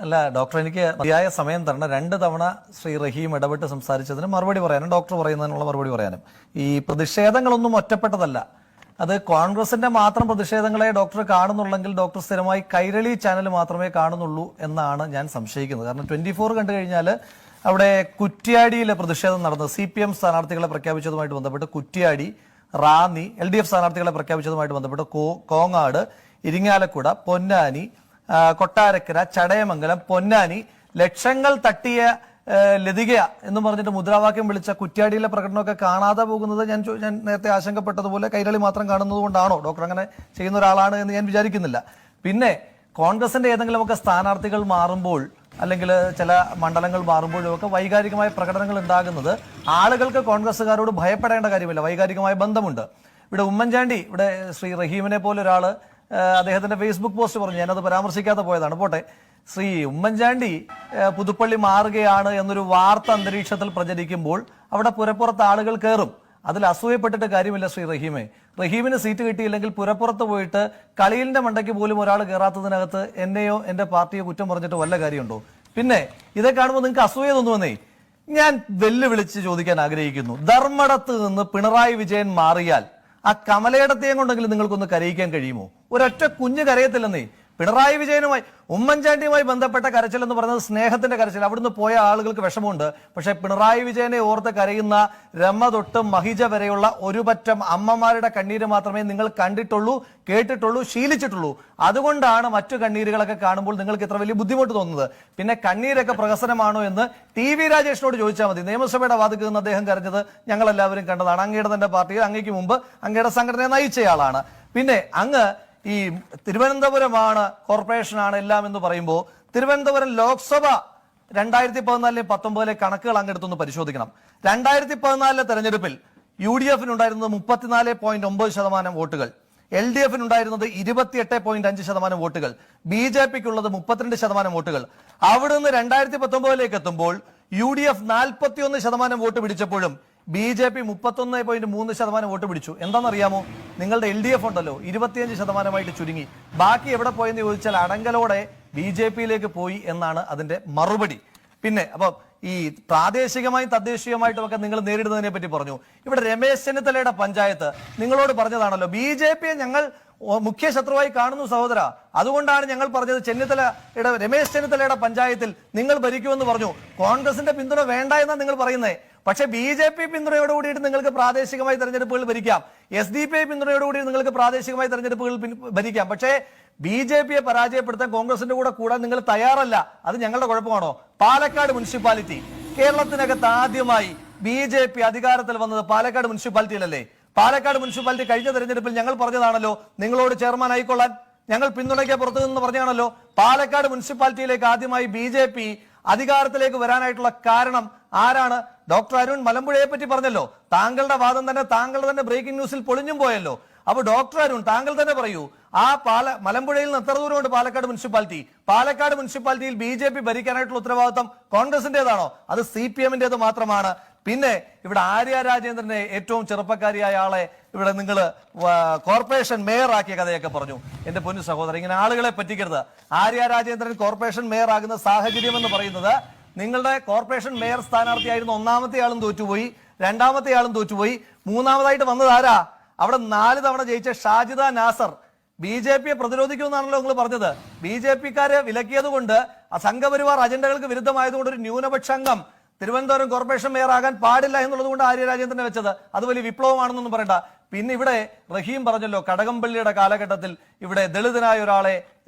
അല്ല ഡോക്ടർ, എനിക്ക് മതിയായ സമയം തരണം. 2 തവണ ശ്രീ റഹീം ഇടപെട്ട് സംസാരിച്ചതിന് മറുപടി പറയാനും ഡോക്ടർ പറയുന്നതിനുള്ള മറുപടി പറയാനും. ഈ പ്രതിഷേധങ്ങളൊന്നും ഒറ്റപ്പെട്ടതല്ല. അത് കോൺഗ്രസിന്റെ മാത്രം പ്രതിഷേധങ്ങളെ ഡോക്ടർ കാണുന്നുള്ളെങ്കിൽ ഡോക്ടർ സ്ഥിരമായി കൈരളി ചാനൽ മാത്രമേ കാണുന്നുള്ളൂ എന്നാണ് ഞാൻ സംശയിക്കുന്നത്. കാരണം 24 കണ്ടു കഴിഞ്ഞാൽ അവിടെ കുറ്റ്യാടിയിലെ പ്രതിഷേധം നടന്നത്, CPM സ്ഥാനാർത്ഥികളെ പ്രഖ്യാപിച്ചതുമായിട്ട് ബന്ധപ്പെട്ട് കുറ്റ്യാടി, റാന്നി, LDF സ്ഥാനാർത്ഥികളെ പ്രഖ്യാപിച്ചതുമായിട്ട് ബന്ധപ്പെട്ട് കോങ്ങാട്, ഇരിങ്ങാലക്കുട, പൊന്നാനി, കൊട്ടാരക്കര, ചടയമംഗലം, പൊന്നാനി, ലക്ഷങ്ങൾ തട്ടിയ ലതിക എന്ന് പറഞ്ഞിട്ട് മുദ്രാവാക്യം വിളിച്ച കുറ്റ്യാടിയിലെ പ്രകടനമൊക്കെ കാണാതെ പോകുന്നത് ഞാൻ നേരത്തെ ആശങ്കപ്പെട്ടതുപോലെ കൈരളി മാത്രം കാണുന്നത് കൊണ്ടാണോ? ഡോക്ടർ അങ്ങനെ ചെയ്യുന്ന ഒരാളാണ് എന്ന് ഞാൻ വിചാരിക്കുന്നില്ല. പിന്നെ കോൺഗ്രസിന്റെ ഏതെങ്കിലുമൊക്കെ സ്ഥാനാർത്ഥികൾ മാറുമ്പോൾ അല്ലെങ്കിൽ ചില മണ്ഡലങ്ങൾ മാറുമ്പോഴും ഒക്കെ വൈകാരികമായ പ്രകടനങ്ങൾ ഉണ്ടാകുന്നത് ആളുകൾക്ക് കോൺഗ്രസ്സുകാരോട് ഭയപ്പെടേണ്ട കാര്യമില്ല. വൈകാരികമായ ബന്ധമുണ്ട്. ഇവിടെ ഉമ്മൻചാണ്ടി, ഇവിടെ ശ്രീ റഹീമിനെ പോലെ ഒരാള് അദ്ദേഹത്തിന്റെ ഫേസ്ബുക്ക് പോസ്റ്റ് പറഞ്ഞു, ഞാനത് പരാമർശിക്കാതെ പോയതാണ്, പോട്ടെ. ശ്രീ ഉമ്മൻചാണ്ടി പുതുപ്പള്ളി മാറുകയാണ് എന്നൊരു വാർത്ത അന്തരീക്ഷത്തിൽ പ്രചരിക്കുമ്പോൾ അവിടെ പുരപ്പുറത്ത് ആളുകൾ കയറും. അതിൽ അസൂയപ്പെട്ടിട്ട് കാര്യമില്ല. ശ്രീ റഹീമിന് സീറ്റ് കിട്ടിയില്ലെങ്കിൽ പുരപ്പുറത്ത് പോയിട്ട് കളിയിലിന്റെ മണ്ടയ്ക്ക് പോലും ഒരാൾ കയറാത്തതിനകത്ത് എന്നെയോ എന്റെ പാർട്ടിയോ കുറ്റം പറഞ്ഞിട്ട് വല്ല കാര്യമുണ്ടോ? പിന്നെ ഇതെ കാണുമ്പോൾ നിങ്ങൾക്ക് അസൂയ തോന്നുവന്നേ. ഞാൻ വെല്ലുവിളിച്ച് ചോദിക്കാൻ ആഗ്രഹിക്കുന്നു, ധർമ്മടത്ത് നിന്ന് പിണറായി വിജയൻ മാറിയാൽ ആ കമലയിടത്തെയും കൊണ്ടെങ്കിലും നിങ്ങൾക്കൊന്ന് കരയിക്കാൻ കഴിയുമോ? ഒരൊറ്റ കുഞ്ഞ് കരയത്തില്ലെന്നേ. പിണറായി വിജയനുമായി ഉമ്മൻചാണ്ടിയുമായി ബന്ധപ്പെട്ട കരച്ചിൽ എന്ന് പറയുന്നത് സ്നേഹത്തിന്റെ കരച്ചിൽ. അവിടുന്ന് പോയ ആളുകൾക്ക് വിഷമമുണ്ട്. പക്ഷെ പിണറായി വിജയനെ ഓർത്ത് കരയുന്ന രമ തൊട്ട് മഹിജ വരെയുള്ള ഒരു പറ്റം അമ്മമാരുടെ കണ്ണീര് മാത്രമേ നിങ്ങൾ കണ്ടിട്ടുള്ളൂ, കേട്ടിട്ടുള്ളൂ, ശീലിച്ചിട്ടുള്ളൂ. അതുകൊണ്ടാണ് മറ്റു കണ്ണീരുകളൊക്കെ കാണുമ്പോൾ നിങ്ങൾക്ക് ഇത്ര വലിയ ബുദ്ധിമുട്ട് തോന്നുന്നത്. പിന്നെ കണ്ണീരൊക്കെ പ്രഹസനമാണോ എന്ന് TV രാജേഷിനോട് ചോദിച്ചാൽ മതി. നിയമസഭയുടെ വാതിൽക്ക് നിന്ന് അദ്ദേഹം കരഞ്ഞത് ഞങ്ങൾ എല്ലാവരും കണ്ടതാണ്. അങ്ങയുടെ തന്നെ പാർട്ടിയിൽ അങ്ങേക്ക് മുമ്പ് അങ്ങയുടെ സംഘടനയെ നയിച്ചയാളാണ്. പിന്നെ അങ്ങ് ഈ തിരുവനന്തപുരമാണ്, കോർപ്പറേഷനാണ് എല്ലാം എന്ന് പറയുമ്പോൾ തിരുവനന്തപുരം ലോക്സഭ 2014-19 കണക്കുകൾ അങ്ങെടുത്തൊന്ന് പരിശോധിക്കണം. 2014 തെരഞ്ഞെടുപ്പിൽ UDF ഉണ്ടായിരുന്നത് 34.9% വോട്ടുകൾ, LDF ഉണ്ടായിരുന്നത് 28.5% വോട്ടുകൾ, BJPക്കുള്ളത് 32% വോട്ടുകൾ. അവിടുന്ന് 2019 എത്തുമ്പോൾ UDF 41% വോട്ട് പിടിച്ചപ്പോഴും BJP 31.3% വോട്ട് പിടിച്ചു. എന്താണെന്നറിയാമോ? നിങ്ങളുടെ LDF ഉണ്ടല്ലോ 25% ചുരുങ്ങി. ബാക്കി എവിടെ പോയെന്ന് ചോദിച്ചാൽ അടങ്കലോടെ BJPയിലേക്ക് പോയി എന്നാണ് അതിന്റെ മറുപടി. പിന്നെ അപ്പൊ ഈ പ്രാദേശികമായും തദ്ദേശീയമായിട്ടും ഒക്കെ നിങ്ങൾ നേരിടുന്നതിനെ പറ്റി പറഞ്ഞു. ഇവിടെ രമേശ് ചെന്നിത്തലയുടെ പഞ്ചായത്ത് നിങ്ങളോട് പറഞ്ഞതാണല്ലോ, BJPയെ ഞങ്ങൾ മുഖ്യ ശത്രുവായി കാണുന്നു സഹോദര. അതുകൊണ്ടാണ് ഞങ്ങൾ പറഞ്ഞത് രമേശ് ചെന്നിത്തലയുടെ പഞ്ചായത്തിൽ നിങ്ങൾ ഭരിക്കുമെന്ന് പറഞ്ഞു. കോൺഗ്രസിന്റെ പിന്തുണ വേണ്ട എന്നാണ് നിങ്ങൾ പറയുന്നത്. പക്ഷെ BJP പിന്തുണയോടുകൂടിയിട്ട് നിങ്ങൾക്ക് പ്രാദേശികമായി തെരഞ്ഞെടുപ്പുകൾ ഭരിക്കാം. SDP പിന്തുണയോടുകൂടി നിങ്ങൾക്ക് പ്രാദേശികമായി തെരഞ്ഞെടുപ്പുകൾ ഭരിക്കാം. പക്ഷേ BJPയെ പരാജയപ്പെടുത്താൻ കോൺഗ്രസിന്റെ കൂടെ നിങ്ങൾ തയ്യാറല്ല. അത് ഞങ്ങളുടെ കുഴപ്പമാണോ? പാലക്കാട് മുനിസിപ്പാലിറ്റി, കേരളത്തിനകത്ത് ആദ്യമായി BJP അധികാരത്തിൽ വന്നത് പാലക്കാട് മുനിസിപ്പാലിറ്റിയിലല്ലേ? പാലക്കാട് മുനിസിപ്പാലിറ്റി കഴിഞ്ഞ തെരഞ്ഞെടുപ്പിൽ ഞങ്ങൾ പറഞ്ഞതാണല്ലോ നിങ്ങളോട് ചെയർമാൻ ആയിക്കൊള്ളാൻ ഞങ്ങൾ പിന്തുണയ്ക്കാൻ പുറത്തു നിന്ന് പറഞ്ഞാണല്ലോ. പാലക്കാട് മുനിസിപ്പാലിറ്റിയിലേക്ക് ആദ്യമായി BJP അധികാരത്തിലേക്ക് വരാനായിട്ടുള്ള കാരണം ആരാണ്? ഡോക്ടർ അരുൺ മലമ്പുഴയെ പറ്റി പറഞ്ഞല്ലോ. താങ്കളുടെ വാദം തന്നെ താങ്കളുടെ തന്നെ ബ്രേക്കിംഗ് ന്യൂസിൽ പൊളിഞ്ഞും പോയല്ലോ. അപ്പൊ ഡോക്ടർ അരുൺ താങ്കൾ തന്നെ പറയൂ, ആ മലമ്പുഴയിൽ നിന്ന് എത്ര ദൂരമുണ്ട് പാലക്കാട് മുനിസിപ്പാലിറ്റി? പാലക്കാട് മുനിസിപ്പാലിറ്റിയിൽ BJP ഭരിക്കാനായിട്ടുള്ള ഉത്തരവാദിത്വം കോൺഗ്രസിന്റേതാണോ? അത് CPMന്റേത് മാത്രമാണ്. പിന്നെ ഇവിടെ ആര്യ രാജേന്ദ്രനെ, ഏറ്റവും ചെറുപ്പക്കാരിയായ ആളെ ഇവിടെ നിങ്ങൾ കോർപ്പറേഷൻ മേയർ ആക്കിയ കഥയൊക്കെ പറഞ്ഞു. എന്റെ പൊന്നു സഹോദരൻ, ഇങ്ങനെ ആളുകളെ പറ്റിക്കരുത്. ആര്യ രാജേന്ദ്രൻ കോർപ്പറേഷൻ മേയർ ആകുന്ന സാഹചര്യം എന്ന് പറയുന്നത്, നിങ്ങളുടെ കോർപ്പറേഷൻ മേയർ സ്ഥാനാർത്ഥിയായിരുന്ന ഒന്നാമത്തെ ആളും തോറ്റുപോയി, രണ്ടാമത്തെ ആളും തോറ്റുപോയി, മൂന്നാമതായിട്ട് വന്നത് ആരാ? അവിടെ 4 തവണ ജയിച്ച ഷാജിദ നാസർ. BJPയെ പ്രതിരോധിക്കുമെന്നാണല്ലോ നിങ്ങൾ പറഞ്ഞത്. BJPക്കാരെ വിലക്കിയത് കൊണ്ട്, സംഘപരിവാർ അജണ്ടകൾക്ക് വിരുദ്ധമായതുകൊണ്ട് ഒരു ന്യൂനപക്ഷ അംഗം തിരുവനന്തപുരം കോർപ്പറേഷൻ മേയർ ആകാൻ പാടില്ല എന്നുള്ളത് കൊണ്ട് ആര്യ രാജേന്ദ്രനെ വെച്ചത്. അത് വലിയ വിപ്ലവമാണെന്നൊന്നും പറയണ്ട. പിന്നെ ഇവിടെ റഹീം പറഞ്ഞല്ലോ, കടകംപള്ളിയുടെ കാലഘട്ടത്തിൽ ഇവിടെ ദളിതനായ ഒരാളെ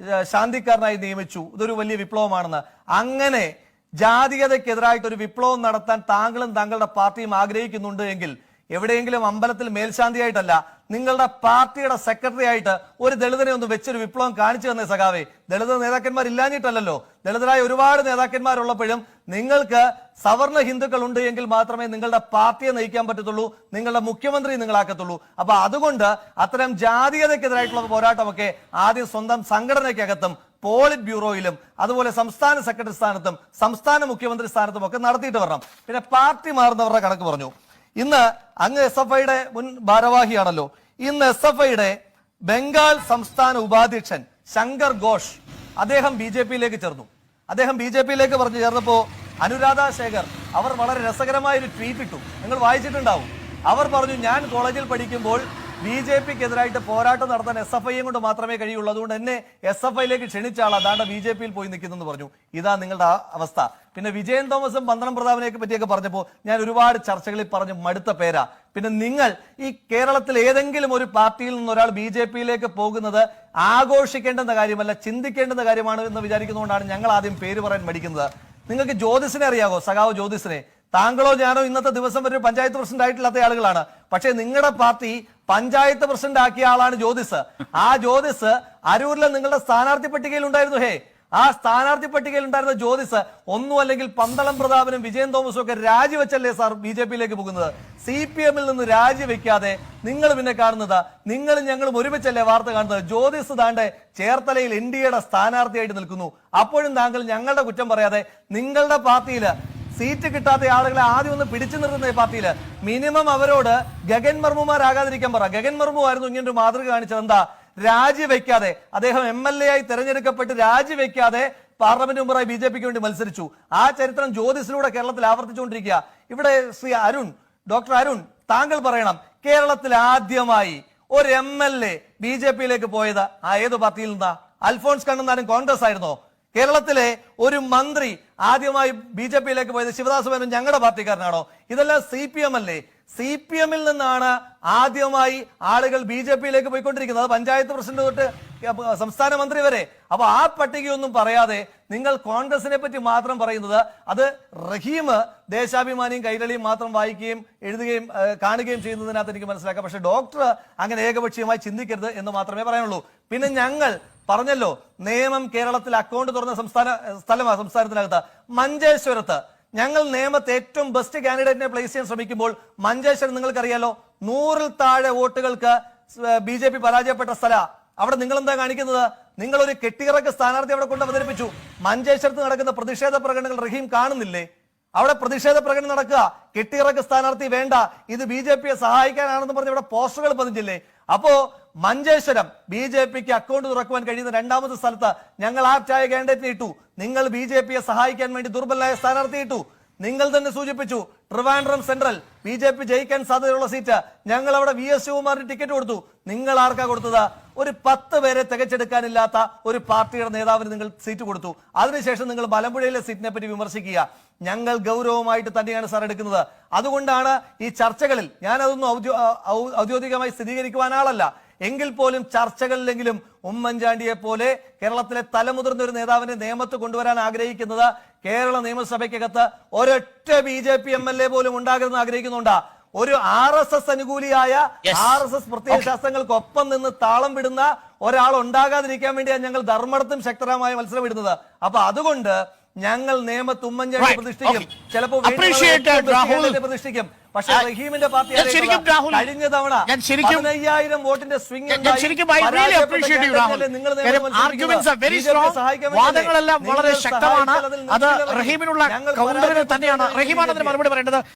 ശാന്തിക്കാരനായി നിയമിച്ചു, ഇതൊരു വലിയ വിപ്ലവമാണെന്ന്. അങ്ങനെ ജാതീയതയ്ക്കെതിരായിട്ട് ഒരു വിപ്ലവം നടത്താൻ താങ്കളും താങ്കളുടെ പാർട്ടിയും ആഗ്രഹിക്കുന്നുണ്ട് എങ്കിൽ എവിടെയെങ്കിലും അമ്പലത്തിൽ മേൽശാന്തിയായിട്ടല്ല, നിങ്ങളുടെ പാർട്ടിയുടെ സെക്രട്ടറി ആയിട്ട് ഒരു ദളിതനെ ഒന്ന് വെച്ചൊരു വിപ്ലവം കാണിച്ചു തന്നേ സഖാവേ. ദളിത് നേതാക്കന്മാർ ഇല്ലാഞ്ഞിട്ടല്ലോ, ദളിതരായ ഒരുപാട് നേതാക്കന്മാരുള്ളപ്പോഴും നിങ്ങൾക്ക് സവർണ ഹിന്ദുക്കൾ ഉണ്ട് എങ്കിൽ മാത്രമേ നിങ്ങളുടെ പാർട്ടിയെ നയിക്കാൻ പറ്റത്തുള്ളൂ, നിങ്ങളുടെ മുഖ്യമന്ത്രി നിങ്ങളാക്കത്തുള്ളൂ. അപ്പൊ അതുകൊണ്ട് അത്തരം ജാതീയതയ്ക്കെതിരായിട്ടുള്ള പോരാട്ടമൊക്കെ ആദ്യം സ്വന്തം സംഘടനയ്ക്കകത്തും പോളിറ്റ് ബ്യൂറോയിലും അതുപോലെ സംസ്ഥാന സെക്രട്ടറി സ്ഥാനത്തും സംസ്ഥാന മുഖ്യമന്ത്രി സ്ഥാനത്തും ഒക്കെ നടത്തിയിട്ട് വരണം. പിന്നെ പാർട്ടി മാറുന്നവരുടെ കണക്ക് പറഞ്ഞു. ഇന്ന് അങ്ങ് SFIയുടെ മുൻ ഭാരവാഹിയാണല്ലോ. ഇന്ന് SFIയുടെ ബംഗാൾ സംസ്ഥാന ഉപാധ്യക്ഷൻ ശങ്കർ ഘോഷ് അദ്ദേഹം BJPയിലേക്ക് ചേർന്നു. അദ്ദേഹം BJP-യിലേക്ക് പറഞ്ഞു ചേർന്നപ്പോ അനുരാധ ശേഖർ അവർ വളരെ രസകരമായ ഒരു ട്വീറ്റ് ഇട്ടു. നിങ്ങൾ വായിച്ചിട്ടുണ്ടാവും. അവർ പറഞ്ഞു, ഞാൻ കോളേജിൽ പഠിക്കുമ്പോൾ BJP-ക്കെതിരായിട്ട് പോരാട്ടം നടത്താൻ SFI കൊണ്ട് മാത്രമേ കഴിയുള്ളൂ, അതുകൊണ്ട് എന്നെ SFI-യിലേക്ക് ക്ഷണിച്ച ആൾ അതാണ്ട് BJP-യിൽ പോയി നിൽക്കുന്നെന്ന് പറഞ്ഞു. ഇതാ നിങ്ങളുടെ അവസ്ഥ. പിന്നെ വിജയൻ തോമസും പന്തളം പ്രതാപനെയൊക്കെ പറ്റിയൊക്കെ പറഞ്ഞപ്പോൾ ഞാൻ ഒരുപാട് ചർച്ചകളിൽ പറഞ്ഞു മടുത്ത പേരാ. പിന്നെ നിങ്ങൾ ഈ കേരളത്തിൽ ഏതെങ്കിലും ഒരു പാർട്ടിയിൽ നിന്ന് ഒരാൾ BJP-യിലേക്ക് പോകുന്നത് ആഘോഷിക്കേണ്ടുന്ന കാര്യമല്ല, ചിന്തിക്കേണ്ടുന്ന കാര്യമാണ് എന്ന് വിചാരിക്കുന്നതുകൊണ്ടാണ് ഞങ്ങൾ ആദ്യം പേര് പറയാൻ മടിക്കുന്നത്. നിങ്ങൾക്ക് ജ്യോതിസിനെ അറിയാമോ? സഖാവ് ജ്യോതിസിനെ. താങ്കളോ ഞാനോ ഇന്നത്തെ ദിവസം വരെ പഞ്ചായത്ത് പ്രസിഡന്റ് ആയിട്ടില്ലാത്ത ആളുകളാണ്. പക്ഷേ നിങ്ങളുടെ പാർട്ടി പഞ്ചായത്ത് പ്രസിഡന്റ് ആക്കിയ ആളാണ് ജ്യോതിസ്. ആ ജ്യോതിസ് അരൂരിലെ നിങ്ങളുടെ സ്ഥാനാർത്ഥി പട്ടികയിൽ ഉണ്ടായിരുന്നു. ആ സ്ഥാനാർത്ഥി പട്ടികയിൽ ഉണ്ടായിരുന്ന ജ്യോതിസ് ഒന്നും അല്ലെങ്കിൽ പന്തളം പ്രതാപനും വിജയൻ തോമസും ഒക്കെ രാജിവെച്ചല്ലേ സാർ BJP-യിലേക്ക് പോകുന്നത്? CPM-ൽ നിന്ന് രാജിവെക്കാതെ നിങ്ങൾ പിന്നെ കാണുന്നത്, നിങ്ങളും ഞങ്ങളും ഒരുമിച്ചല്ലേ വാർത്ത കാണുന്നത്? ജ്യോതിസ് താണ്ടെ ചേർത്തലയിൽ NDA-യുടെ സ്ഥാനാർത്ഥിയായിട്ട് നിൽക്കുന്നു. അപ്പോഴും താങ്കൾ ഞങ്ങളുടെ കുറ്റം പറയാതെ നിങ്ങളുടെ പാർട്ടിയിൽ സീറ്റ് കിട്ടാത്ത ആളുകളെ ആദ്യം ഒന്ന് പിടിച്ചു നിർത്തുന്ന പാർട്ടിയിൽ മിനിമം അവരോട് ഗഗൻ മർമുമാരാകാതിരിക്കാൻ പറ. ഗഗൻ മർമു ആയിരുന്നു ഇങ്ങനൊരു മാതൃക കാണിച്ചത്. എന്താ? രാജിവെക്കാതെ അദ്ദേഹം MLA ആയി തെരഞ്ഞെടുക്കപ്പെട്ട് രാജിവെക്കാതെ പാർലമെന്റ് മെമ്പറായി BJP-ക്ക് വേണ്ടി മത്സരിച്ചു. ആ ചരിത്രം ജ്യോതിസിലൂടെ കേരളത്തിൽ ആവർത്തിച്ചുകൊണ്ടിരിക്കുക. ഇവിടെ ശ്രീ അരുൺ, ഡോക്ടർ അരുൺ, താങ്കൾ പറയണം, കേരളത്തിൽ ആദ്യമായി ഒരു MLA BJP-യിലേക്ക് പോയത് ഏത് പാർട്ടിയിൽ നിന്നാ? അൽഫോൺസ് കണ്ണന്താനം കോൺഗ്രസ് ആയിരുന്നോ? കേരളത്തിലെ ഒരു മന്ത്രി ആദ്യമായി BJP-യിലേക്ക് പോയത് ശിവദാസ് മേനോൻ ഞങ്ങളുടെ പാർട്ടിക്കാരനാണോ? ഇതെല്ലാം CPM അല്ലേ? CPM-ൽ നിന്നാണ് ആദ്യമായി ആളുകൾ BJP-യിലേക്ക് പോയിക്കൊണ്ടിരിക്കുന്നത്. അത് പഞ്ചായത്ത് പ്രസിഡന്റ് തൊട്ട് സംസ്ഥാന മന്ത്രി വരെ. അപ്പൊ ആ പട്ടികയൊന്നും പറയാതെ നിങ്ങൾ കോൺഗ്രസിനെ പറ്റി മാത്രം പറയുന്നത്, അത് റഹീം ദേശാഭിമാനിയും കൈരളിയും മാത്രം വായിക്കുകയും എഴുതുകയും കാണുകയും ചെയ്യുന്നതിനകത്ത് എനിക്ക് മനസ്സിലാക്കാം. പക്ഷെ ഡോക്ടർ അങ്ങനെ ഏകപക്ഷീയമായി ചിന്തിക്കരുത് എന്ന് മാത്രമേ പറയാനുള്ളൂ. പിന്നെ ഞങ്ങൾ പറഞ്ഞല്ലോ, നിയമം കേരളത്തിൽ അക്കൗണ്ട് തുറന്ന സ്ഥലമാണ് സംസ്ഥാനത്തിനകത്ത്. മഞ്ചേശ്വരത്ത് ഞങ്ങൾ നിയമത്തെ ഏറ്റവും ബെസ്റ്റ് കാൻഡിഡേറ്റിനെ പ്ലേസ് ചെയ്യാൻ ശ്രമിക്കുമ്പോൾ മഞ്ചേശ്വരം നിങ്ങൾക്കറിയാലോ, 100-ൽ താഴെ വോട്ടുകൾക്ക് BJP പരാജയപ്പെട്ട സ്ഥല. അവിടെ നിങ്ങൾ എന്താ കാണിക്കുന്നത്? നിങ്ങൾ ഒരു കെട്ടിയിറക്ക സ്ഥാനാർത്ഥി അവിടെ കൊണ്ട് അവതരിപ്പിച്ചു. മഞ്ചേശ്വരത്ത് നടക്കുന്ന പ്രതിഷേധ പ്രകടനങ്ങൾ റഹീം കാണുന്നില്ലേ? അവിടെ പ്രതിഷേധ പ്രകടനം നടക്കുക, കെട്ടിയിറക്ക സ്ഥാനാർത്ഥി വേണ്ട, ഇത് BJP-യെ സഹായിക്കാനാണെന്ന് പറഞ്ഞ് ഇവിടെ പോസ്റ്ററുകൾ പതിഞ്ഞില്ലേ? അപ്പോ മഞ്ചേശ്വരം BJP-ക്ക് അക്കൗണ്ട് തുറക്കുവാൻ കഴിയുന്ന രണ്ടാമത്തെ സ്ഥലത്ത് ഞങ്ങൾ ആപ്റ്റായ കാൻഡിഡേറ്റിനെ ഇട്ടു. നിങ്ങൾ BJP-യെ സഹായിക്കാൻ വേണ്ടി ദുർബലനായ സ്ഥാനാർത്ഥി ഇട്ടു. നിങ്ങൾ തന്നെ സൂചിപ്പിച്ചു, ട്രിവാൻഡ്രം സെൻട്രൽ BJP ജയിക്കാൻ സാധ്യതയുള്ള സീറ്റ് ഞങ്ങൾ അവിടെ VS ശിവകുമാറിന് ടിക്കറ്റ് കൊടുത്തു. നിങ്ങൾ ആർക്കാ കൊടുത്തത്? ഒരു 10 പേരെ തികച്ചെടുക്കാനില്ലാത്ത ഒരു പാർട്ടിയുടെ നേതാവിന് നിങ്ങൾ സീറ്റ് കൊടുത്തു. അതിനുശേഷം നിങ്ങൾ മലമ്പുഴയിലെ സീറ്റിനെ പറ്റി വിമർശിക്കുക. ഞങ്ങൾ ഗൗരവമായിട്ട് തന്നെയാണ് സാർ എടുക്കുന്നത്. അതുകൊണ്ടാണ് ഈ ചർച്ചകളിൽ ഞാനതൊന്നും ഔദ്യോഗികമായി സ്ഥിരീകരിക്കുവാൻ ആളല്ല, എങ്കിൽ പോലും ചർച്ചകളിലെങ്കിലും ഉമ്മൻചാണ്ടിയെ പോലെ കേരളത്തിലെ തലമുതിർന്ന ഒരു നേതാവിനെ നിയമത്ത് കൊണ്ടുവരാൻ ആഗ്രഹിക്കുന്നത് കേരള നിയമസഭയ്ക്കകത്ത് ഒരൊറ്റ BJP MLA പോലും ഉണ്ടാകരുതെന്ന് ആഗ്രഹിക്കുന്നുണ്ടാ? ഒരു RSS അനുകൂലിയായ RSS പ്രത്യയശാസ്ത്രങ്ങൾക്കൊപ്പം നിന്ന് താളം വിടുന്ന ഒരാൾ ഉണ്ടാകാതിരിക്കാൻ വേണ്ടിയാണ് ഞങ്ങൾ ധർമ്മടത്തും ശക്തമായ മത്സരം ഇടുന്നത്. അപ്പൊ അതുകൊണ്ട് ഞങ്ങൾ നിയമത്ത് ഉമ്മൻചാണ്ടി പ്രതിഷ്ഠിക്കും, ചിലപ്പോൾ പ്രതിഷ്ഠിക്കും. പക്ഷേ റഹീമിന്റെ പാർട്ടി കഴിഞ്ഞ തവണ 15,000 വോട്ടിന്റെ സ്വിംഗ് വാദങ്ങളെല്ലാം വളരെ ശക്തമാണ്. അത് റഹീമിനുള്ള കൗണ്ടറിന് തന്നെയാണ്. റഹീമാണ് അതിന് മറുപടി പറയേണ്ടത്.